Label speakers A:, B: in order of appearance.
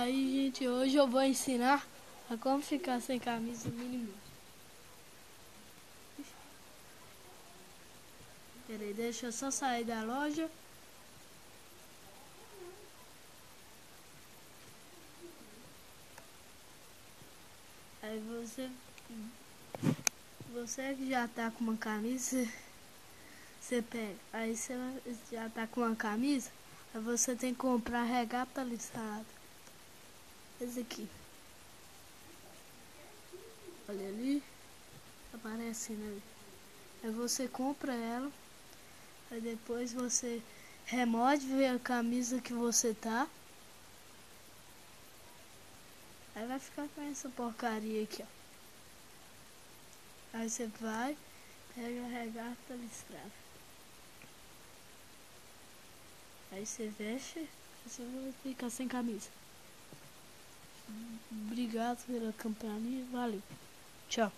A: aí, gente, hoje eu vou ensinar a como ficar sem camisa mínimo. Peraí, deixa eu só sair da loja. Aí você que já tá com uma camisa, você pega. Aí você já tá com uma camisa, aí você tem que comprar regata listrada. Esse aqui. Olha ali, aparecendo ali. Aí você compra ela, aí depois você remove a camisa que você tá. Aí vai ficar com essa porcaria aqui, ó. Aí você vai, pega a regata listrada. Aí você veste, você vai ficar sem camisa. Obrigado pela companhia, valeu. Tchau.